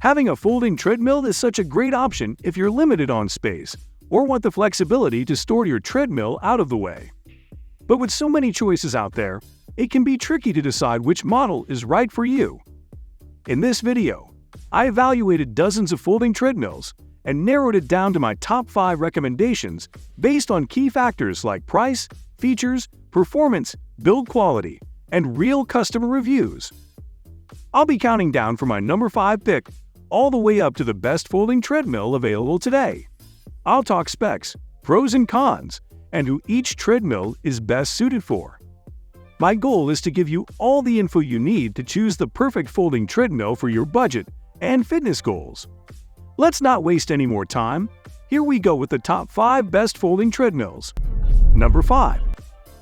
Having a folding treadmill is such a great option if you're limited on space or want the flexibility to store your treadmill out of the way. But with so many choices out there, it can be tricky to decide which model is right for you. In this video, I evaluated dozens of folding treadmills and narrowed it down to my top 5 recommendations based on key factors like price, features, performance, build quality, and real customer reviews. I'll be counting down from my number 5 pick all the way up to the best folding treadmill available today. I'll talk specs, pros and cons, and who each treadmill is best suited for. My goal is to give you all the info you need to choose the perfect folding treadmill for your budget and fitness goals. Let's not waste any more time. Here we go with the top 5 best folding treadmills. Number 5.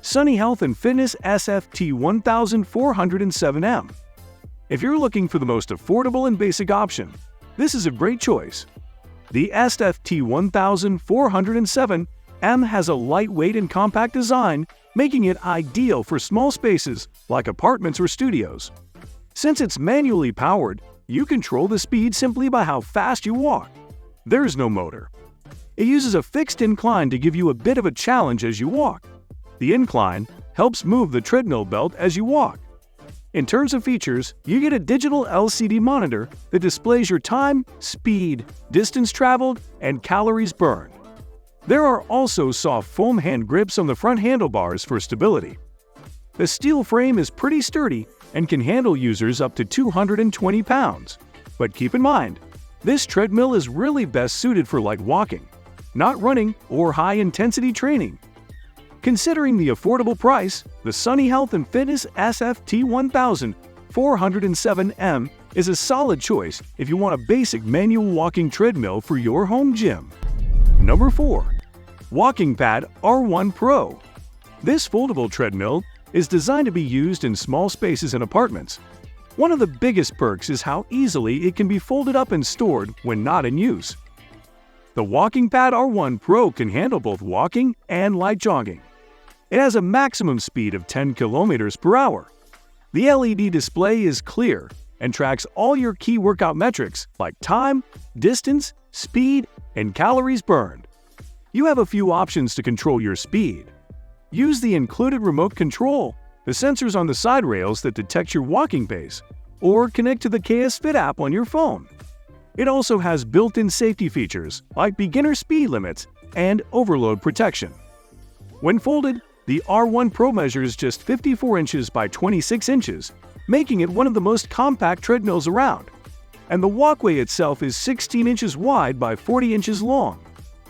Sunny Health & Fitness SFT 1407M. If you're looking for the most affordable and basic option, this is a great choice. The SFT 1407M has a lightweight and compact design, making it ideal for small spaces like apartments or studios. Since it's manually powered, you control the speed simply by how fast you walk. There's no motor. It uses a fixed incline to give you a bit of a challenge as you walk. The incline helps move the treadmill belt as you walk. In terms of features, you get a digital LCD monitor that displays your time, speed, distance traveled, and calories burned. There are also soft foam hand grips on the front handlebars for stability. The steel frame is pretty sturdy and can handle users up to 220 pounds. But keep in mind, this treadmill is really best suited for light walking, not running or high-intensity training. Considering the affordable price, the Sunny Health & Fitness SFT 1407M is a solid choice if you want a basic manual walking treadmill for your home gym. Number 4. WalkingPad R1 Pro. This foldable treadmill is designed to be used in small spaces and apartments. One of the biggest perks is how easily it can be folded up and stored when not in use. The WalkingPad R1 Pro can handle both walking and light jogging. It has a maximum speed of 10 km per hour. The LED display is clear and tracks all your key workout metrics like time, distance, speed, and calories burned. You have a few options to control your speed. Use the included remote control, the sensors on the side rails that detect your walking pace, or connect to the KS Fit app on your phone. It also has built-in safety features like beginner speed limits and overload protection. When folded, the R1 Pro measures just 54 inches by 26 inches, making it one of the most compact treadmills around. And the walkway itself is 16 inches wide by 40 inches long,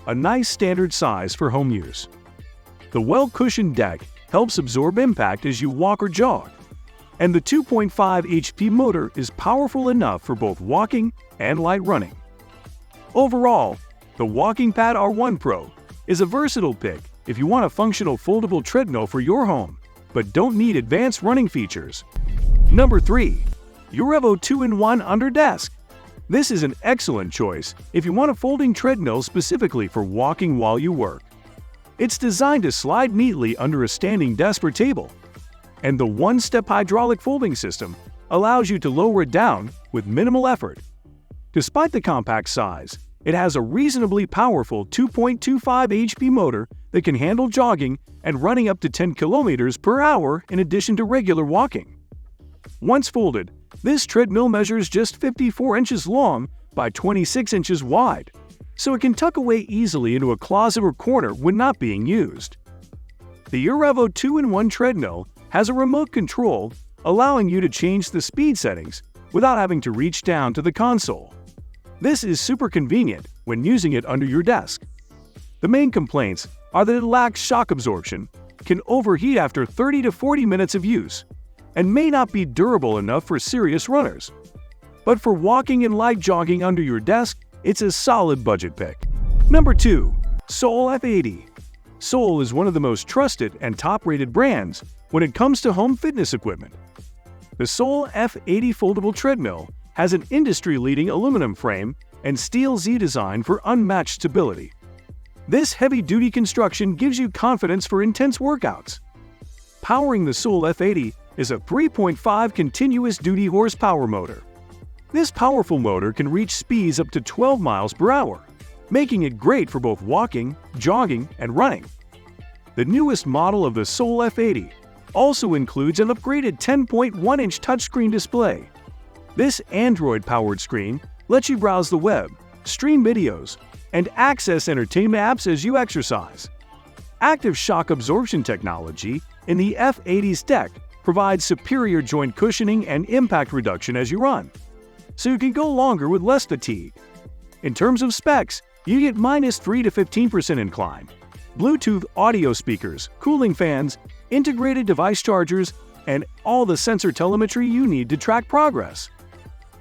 a nice standard size for home use. The well-cushioned deck helps absorb impact as you walk or jog, and the 2.5 HP motor is powerful enough for both walking and light running. Overall, the WalkingPad R1 Pro is a versatile pick if you want a functional foldable treadmill for your home, but don't need advanced running features. Number 3. Urevo 2-in-1 Under Desk. This is an excellent choice if you want a folding treadmill specifically for walking while you work. It's designed to slide neatly under a standing desk or table, and the one-step hydraulic folding system allows you to lower it down with minimal effort. Despite the compact size, it has a reasonably powerful 2.25 HP motor that can handle jogging and running up to 10 km per hour in addition to regular walking. Once folded, this treadmill measures just 54 inches long by 26 inches wide, so it can tuck away easily into a closet or corner when not being used. The Urevo 2-in-1 treadmill has a remote control, allowing you to change the speed settings without having to reach down to the console. This is super convenient when using it under your desk. The main complaints are that it lacks shock absorption, can overheat after 30 to 40 minutes of use, and may not be durable enough for serious runners. But for walking and light jogging under your desk, it's a solid budget pick. Number 2. Sole F80. Sole is one of the most trusted and top-rated brands when it comes to home fitness equipment. The Sole F80 foldable treadmill has an industry-leading aluminum frame and steel Z design for unmatched stability. This heavy-duty construction gives you confidence for intense workouts. Powering the Sole F80 is a 3.5 continuous duty horsepower motor. This powerful motor can reach speeds up to 12 miles per hour, making it great for both walking, jogging, and running. The newest model of the Sole F80 also includes an upgraded 10.1-inch touchscreen display. This Android-powered screen lets you browse the web, stream videos, and access entertainment apps as you exercise. Active shock absorption technology in the F80's deck provides superior joint cushioning and impact reduction as you run, so you can go longer with less fatigue. In terms of specs, you get -3 to 15% incline, Bluetooth audio speakers, cooling fans, integrated device chargers, and all the sensor telemetry you need to track progress.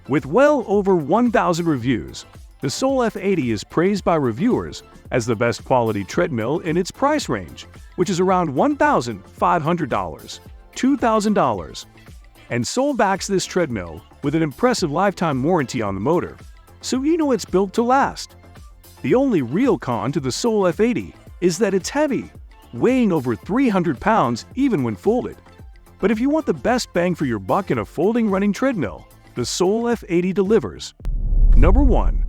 With well over 1,000 reviews, the Sole F80 is praised by reviewers as the best quality treadmill in its price range, which is around $1,500, $2,000. And Sole backs this treadmill with an impressive lifetime warranty on the motor, so you know it's built to last. The only real con to the Sole F80 is that it's heavy, weighing over 300 pounds even when folded. But if you want the best bang for your buck in a folding running treadmill, the Sole F80 delivers. Number 1.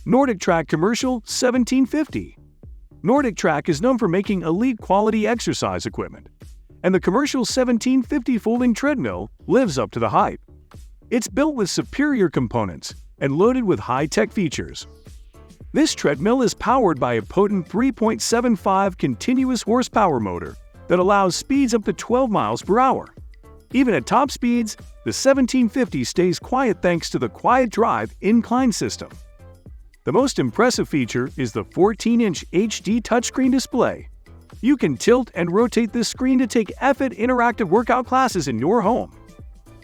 NordicTrack Commercial 1750. NordicTrack is known for making elite quality exercise equipment, and the Commercial 1750 folding treadmill lives up to the hype. It's built with superior components and loaded with high-tech features. This treadmill is powered by a potent 3.75 continuous horsepower motor that allows speeds up to 12 miles per hour. Even at top speeds, the 1750 stays quiet thanks to the Quiet Drive incline system. The most impressive feature is the 14-inch HD touchscreen display. You can tilt and rotate this screen to take F80 interactive workout classes in your home.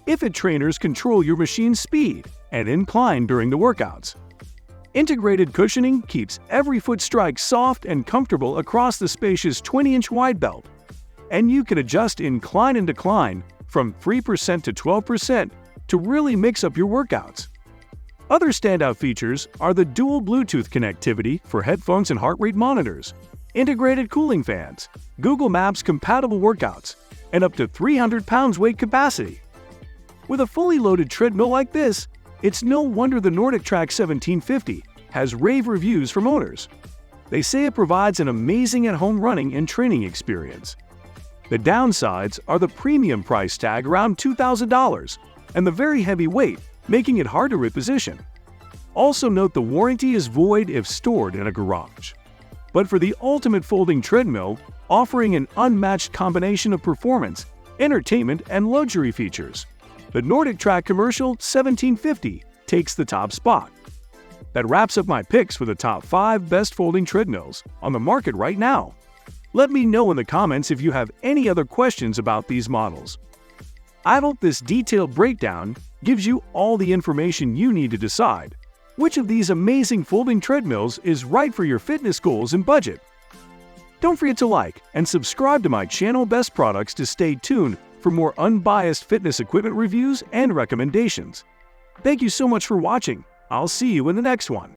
F80 trainers control your machine's speed and incline during the workouts. Integrated cushioning keeps every foot strike soft and comfortable across the spacious 20-inch wide belt. And you can adjust incline and decline from 3% to 12% to really mix up your workouts. Other standout features are the dual Bluetooth connectivity for headphones and heart rate monitors, integrated cooling fans, Google Maps compatible workouts, and up to 300 pounds weight capacity. With a fully loaded treadmill like this, it's no wonder the NordicTrack 1750 has rave reviews from owners. They say it provides an amazing at-home running and training experience. The downsides are the premium price tag around $2,000 and the very heavy weight, making it hard to reposition. Also note the warranty is void if stored in a garage. But for the ultimate folding treadmill, offering an unmatched combination of performance, entertainment, and luxury features, the NordicTrack Commercial 1750 takes the top spot. That wraps up my picks for the top 5 best folding treadmills on the market right now. Let me know in the comments if you have any other questions about these models. I hope this detailed breakdown gives you all the information you need to decide which of these amazing folding treadmills is right for your fitness goals and budget. Don't forget to like and subscribe to my channel Best Products to stay tuned for more unbiased fitness equipment reviews and recommendations. Thank you so much for watching. I'll see you in the next one.